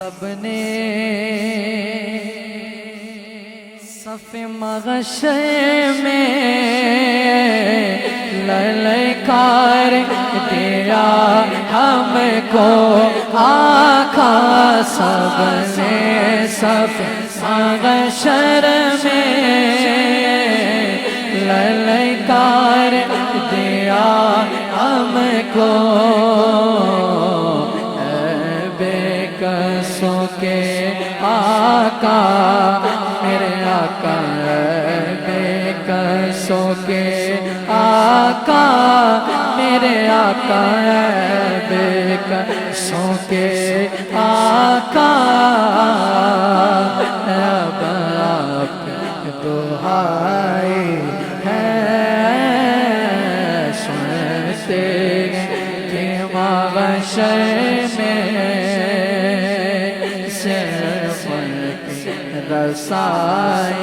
سب نے صف محشر میں للکار دیا ہم کو آقا، سب نے صف محشر میں للکار دیا ہم کو، کسوں کے آقا میرے آقا، بے کسوں کے آقا میرے آقا، بے کسوں کے آقا، اب آپ دعائیں ہیں سنتے کہ محشر میں صرف رسائے